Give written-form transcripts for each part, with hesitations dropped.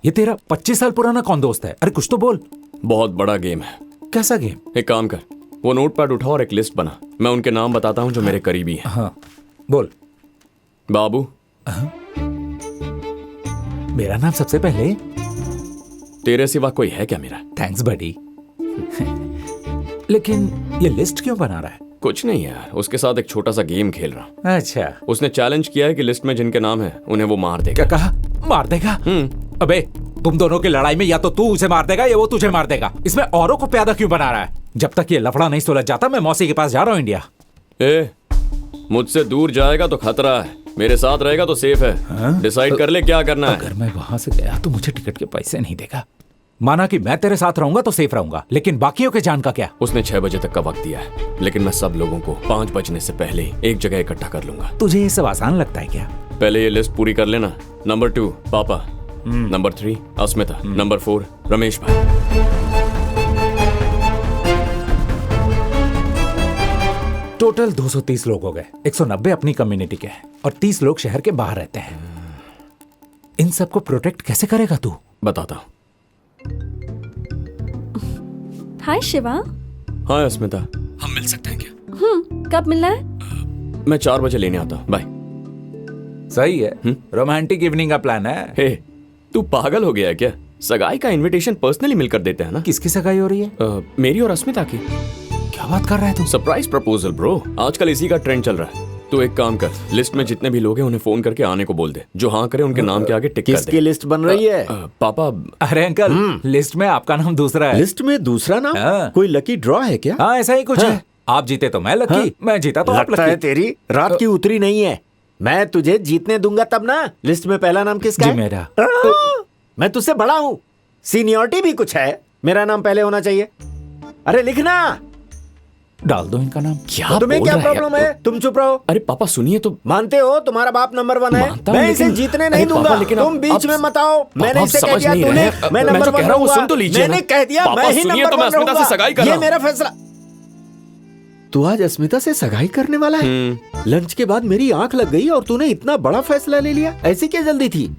ये तेरा 25 साल पुराना कौन दोस्त है? अरे कुछ तो बोल। बहुत बड़ा गेम है। कैसा गेम? एक काम कर, वो नोटपैड उठा और एक लिस्ट बना। मैं उनके नाम बताता हूँ जो मेरे करीबी हैं। हाँ बोल। बाबू। मेरा नाम सबसे पहले। तेरे सिवा कोई है क्या मेरा? थैंक्स बडी। लेकिन ये लिस्ट क्यों बना रहा है? कुछ नहीं यार, उसके साथ एक छोटा सा गेम खेल रहा हूँ। अच्छा। उसने चैलेंज किया है कि लिस्ट में जिनके नाम है उन्हें वो मार देगा। क्या कहा? मार देगा? अबे तुम दोनों की लड़ाई में या तो तू उसे मार देगा या वो तुझे मार देगा। इसमें औरों को प्यादा क्यों बना रहा है? जब तक ये लफड़ा नहीं सुलझ जाता मैं मौसी के पास जा रहा हूँ इंडिया। मुझसे दूर जाएगा तो खतरा है, मेरे साथ रहेगा तो सेफ है। डिसाइड कर ले क्या करना है। अगर मैं वहां से गया तो मुझे टिकट के पैसे नहीं देगा। माना कि मैं तेरे साथ रहूंगा तो सेफ रहूंगा, लेकिन बाकियों के जान का क्या? उसने 6 बजे तक का वक्त दिया है, लेकिन मैं सब लोगों को 5 बजने से पहले एक जगह इकट्ठा कर लूंगा। तुझे ये सब आसान लगता है क्या? पहले ये लिस्ट पूरी कर लेना। नंबर 2 पापा, नंबर 3 अस्मिता, नंबर 4 रमेश भाई। टोटल 230 लोग हो गए। 190 अपनी कम्युनिटी के हैं और 30 लोग शहर के बाहर रहते हैं। इन सबको प्रोटेक्ट कैसे करेगा तू? बताता हूँ। हाय शिवा। हाँ अस्मिता, हम मिल सकते हैं क्या? कब मिलना है? मैं 4 बजे लेने आता हूँ। बाय। सही है। रोमांटिक इवनिंग का प्लान है। हे, तू पागल हो गया है क्या? सगाई का इनविटेशन पर्सनली मिलकर देते हैं ना। किसकी सगाई हो रही है? मेरी और अस्मिता की। क्या बात कर रहा है तू? सरप्राइज प्रपोजल ब्रो, आजकल इसी का ट्रेंड चल रहा है। तू एक काम कर, लिस्ट में जितने भी लोग हैं उन्हें फोन करके आने को बोल दे। जो हाँ करे उनके नाम के आगे टिक कर दे। किसकी लिस्ट बन रही है? पापा। अरे अंकल, लिस्ट में आपका नाम दूसरा है। लिस्ट में दूसरा नाम? हाँ। कोई लकी ड्रॉ है क्या? हाँ ऐसा ही कुछ है। आप जीते तो मैं लकी, मैं जीता तो आप लगता लकी। है तेरी रात की उतरी नहीं है। मैं तुझे जीतने दूंगा तब ना। लिस्ट में पहला नाम किसका जी है? मेरा। मैं तुझसे बड़ा हूँ, सीनियरिटी भी कुछ है। मेरा नाम पहले होना चाहिए। अरे लिखना। डाल दो इनका नाम। क्या तुम्हें बोल क्या रहा है प्रॉब्लम यार? है? तुम चुप रहो। अरे पापा सुनिए तो। मानते हो तुम्हारा बाप नंबर 1 है? मानता हूं, मैं इसे लेकिन- जीतने नहीं अरे पापा, दूंगा। लेकिन तुम आप- बीच में मत आओ। मैंने आप इसे कह समझ दिया नहीं तूने, रहे। मैं मैं नंबर जो 1 कह रहा हूं वो रहूंगा। सुन तो लीजिए मैंने ना। कह दिया पापा, मैं ही सुनिए नंबर तो मैं 1 अस्मिता से रहूंगा। सगाई कर ये रहा हूं। मेरा फैसला। तू आज अस्मिता से सगाई करने वाला है? लंच के बाद मेरी आंख लग गई और तूने इतना बड़ा फैसला ले लिया। ऐसी क्या जल्दी थी?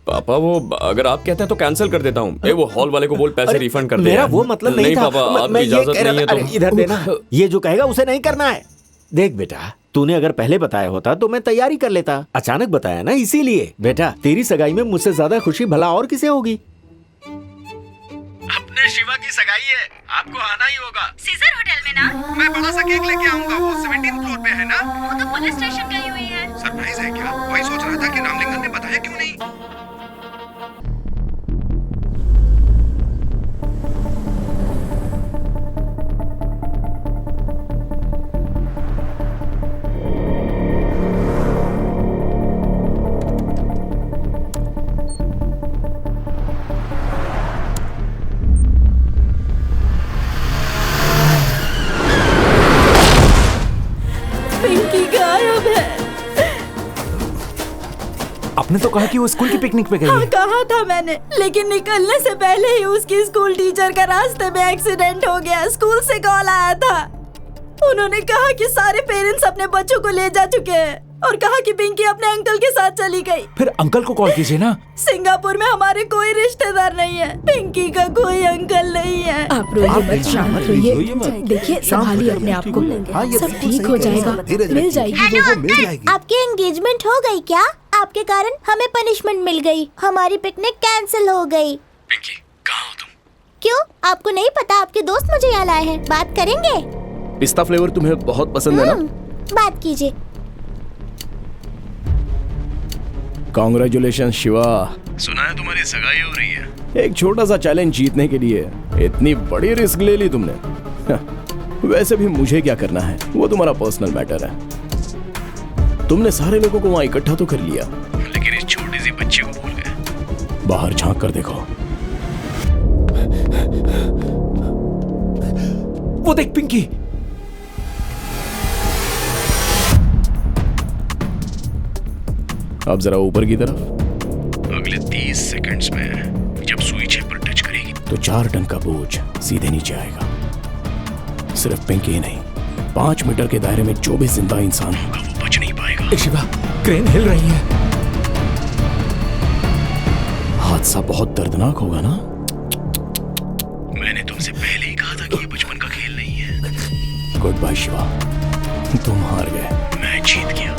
पापा वो अगर आप कहते हैं तो कैंसिल कर देता हूँ। वो हॉल वाले को बोल पैसे रिफंड कर दे। मेरा यार। वो मतलब नहीं था। पापा, आपकी मैं ये इजाजत कह रहा नहीं है था। अरे तो। इधर देना। ये जो कहेगा उसे नहीं करना है। देख बेटा, तूने अगर पहले बताया होता तो मैं तैयारी कर लेता। अचानक बताया ना, इसीलिए। बेटा तेरी सगाई में मुझसे ज्यादा खुशी भला और किसे होगी? अपने शिवा की सगाई है, आपको आना ही होगा। सीजर होटल में ना। मैं बड़ा सा केक लेके आऊंगा। वो 17th फ्लोर पे है ना? वो तो पुलिस स्टेशन गई हुई है। सरप्राइज है क्या? वही सोच रहा था कि रामलिंगम ने बताया क्यों नहीं। पिंकी गायब है। आपने तो कहा कि वो स्कूल की पिकनिक पे गई हाँ है। कहा था मैंने, लेकिन निकलने से पहले ही उसकी स्कूल टीचर का रास्ते में एक्सीडेंट हो गया। स्कूल से कॉल आया था। उन्होंने कहा कि सारे पेरेंट्स अपने बच्चों को ले जा चुके हैं और कहा कि पिंकी अपने अंकल के साथ चली गई। फिर अंकल को कॉल कीजिए ना। सिंगापुर में हमारे कोई रिश्तेदार नहीं है। पिंकी का कोई अंकल नहीं है। आप रोइए मत, शांत रहिए। देखिए संभालिए अपने आप को, सब ठीक हो जाएगा, मिल जाएगी वो मिल जाएगी। आपकी एंगेजमेंट हो गई क्या? आपके कारण हमें पनिशमेंट मिल गई। हमारी पिकनिक कैंसिल हो गई। पिंकी कहाँ हो तुम? क्यों, आपको नहीं पता? आपके दोस्त मुझे यहाँ लाए हैं। बात करेंगे? पिस्ता फ्लेवर तुम्हें बहुत पसंद है ना? बात कीजिए। कांग्रेचुलेशन शिवा। सुना है तुम्हारी सगाई हो रही है। एक छोटा सा चैलेंज जीतने के लिए इतनी बड़ी रिस्क ले ली तुमने। वैसे भी मुझे क्या करना है, वो तुम्हारा पर्सनल मैटर है। तुमने सारे लोगों को वहां इकट्ठा तो कर लिया, लेकिन इस छोटी सी बच्ची को भूल गए। बाहर झांक कर देखो। वो देख पिंकी। अब जरा ऊपर की तरफ। अगले 30 सेकंड्स में जब सुई 6 पर टच करेगी तो 4 टन का बोझ सीधे नीचे आएगा। सिर्फ पिंकी ही नहीं, 5 मीटर के दायरे में जो भी जिंदा इंसान होगा वो बच नहीं पाएगा। शिवा, क्रेन हिल रही है। हाथ हादसा बहुत दर्दनाक होगा ना? मैंने तुमसे पहले ही कहा था कि ये बचपन का खेल नहीं है। गुड बाय शिवा, तुम हार गए। मैं जीत गया।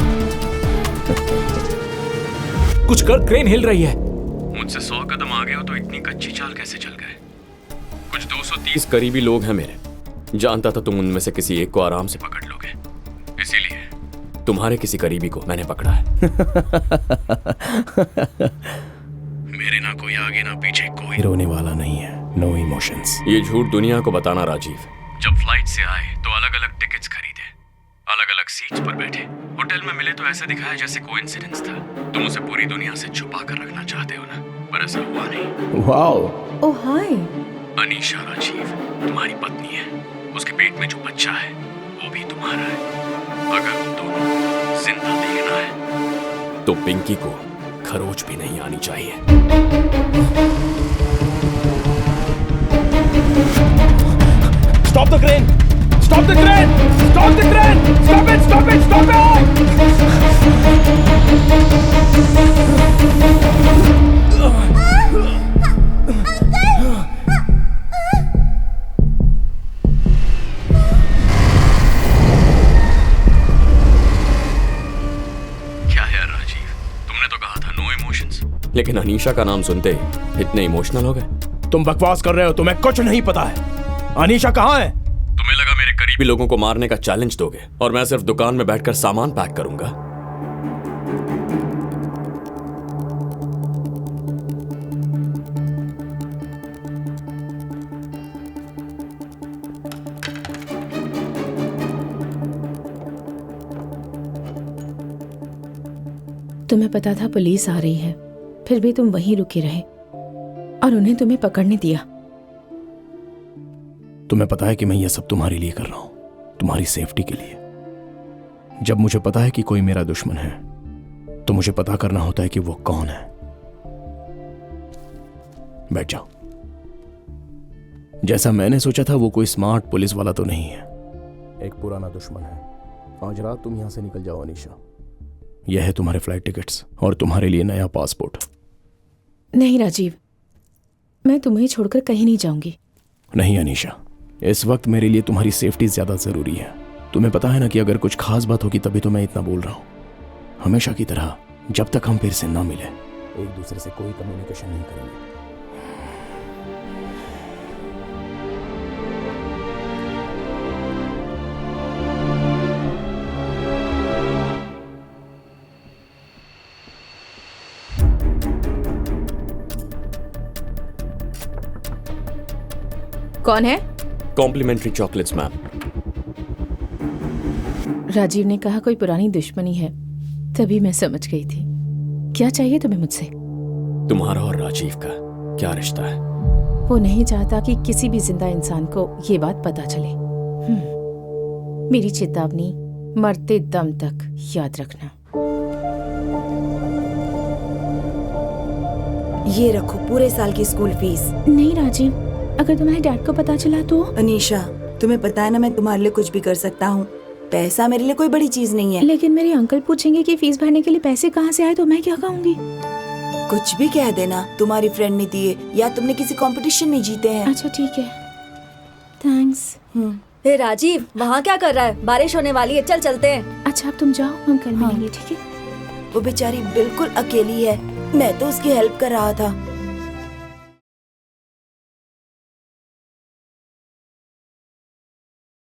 कुछ कर, क्रेन हिल रही है। मुझसे 100 कदम आगे हो तो इतनी कच्ची चाल कैसे चल गए? कुछ 230 करीबी लोग हैं मेरे। जानता था तुम उनमें से किसी एक को आराम से पकड़ लोगे, इसीलिए तुम्हारे किसी करीबी को मैंने पकड़ा है। मेरे ना कोई आगे ना पीछे कोई रोने वाला नहीं है। No emotions. ये झूठ दुनिया को बताना राजीव। जब फ्लाइट से आए तो अलग अलग टिकट्स खरीदे, अलग अलग सीट्स पर बैठे, होटल में मिले तो ऐसे दिखाया जैसे कोइंसिडेंस था। तुम उसे पूरी दुनिया से छुपा कर रखना चाहते हो ना, पर ऐसा हुआ नहीं। वाओ। ओह हाय। अनीशा राजीव तुम्हारी पत्नी है, उसके पेट में जो बच्चा है वो भी तुम्हारा है। अगर उन दोनों जिंदा देखना है तो पिंकी को खरोच भी नहीं आनी चाहिए। Stop the crane! Stop the crane! Stop the crane! Stop it! Stop it! Stop it! क्या है राजीव, तुमने तो कहा था नो इमोशंस। लेकिन अनीशा का नाम सुनते ही इतने इमोशनल हो गए। तुम बकवास कर रहे हो, तुम्हें कुछ नहीं पता है। अनीशा कहाँ है? तुम्हें लगा मेरे करीबी भी लोगों को मारने का चैलेंज दोगे और मैं सिर्फ दुकान में बैठकर सामान पैक करूंगा? तुम्हें पता था पुलिस आ रही है, फिर भी तुम वहीं रुके रहे और उन्हें तुम्हें पकड़ने दिया। तुम्हें पता है कि मैं ये सब तुम्हारे लिए कर रहा हूं, तुम्हारी सेफ्टी के लिए। जब मुझे पता है कि कोई मेरा दुश्मन है तो मुझे पता करना होता है कि वो कौन है। बैठ जाओ। जैसा मैंने सोचा था वो कोई स्मार्ट पुलिस वाला तो नहीं है, एक पुराना दुश्मन है। आज रात तुम यहां से निकल जाओ अनीशा। यह है तुम्हारे फ्लाइट टिकट्स और तुम्हारे लिए नया पासपोर्ट। नहीं राजीव, मैं तुम्हें छोड़कर कहीं नहीं जाऊंगी। नहीं अनीशा, इस वक्त मेरे लिए तुम्हारी सेफ्टी ज्यादा जरूरी है। तुम्हें पता है ना कि अगर कुछ खास बात होगी तभी तो मैं इतना बोल रहा हूं। हमेशा की तरह जब तक हम फिर से ना मिले एक दूसरे से कोई कम्युनिकेशन नहीं करेंगे। कौन है? Complementary chocolates ma'am. राजीव ने कहा कोई पुरानी दुश्मनी है, तभी मैं समझ गई थी। क्या चाहिए तुम्हें मुझसे? तुम्हारा और राजीव का क्या रिश्ता है? वो नहीं चाहता कि किसी भी जिंदा इंसान को ये बात पता चले। मेरी चेतावनी, मरते दम तक याद रखना। ये रखो पूरे साल की स्कूल फीस। नहीं राजीव, अगर तुम्हारे डैड को पता चला तो? अनीशा, तुम्हें पता है ना मैं तुम्हारे लिए कुछ भी कर सकता हूँ। पैसा मेरे लिए कोई बड़ी चीज नहीं है। लेकिन मेरे अंकल पूछेंगे कि फीस भरने के लिए पैसे कहाँ से आए तो मैं क्या कहूँगी? कुछ भी कह देना, तुम्हारी फ्रेंड ने दिए या तुमने किसी कंपटीशन में जीते हैं। अच्छा ठीक है, थैंक्स। हे राजीव, वहाँ क्या कर रहा है? बारिश होने वाली है, चल चलते हैं। अच्छा अब तुम जाओ, हम कल मिलेंगे, ठीक है? वो बेचारी बिल्कुल अकेली है, मैं तो उसकी हेल्प कर रहा था।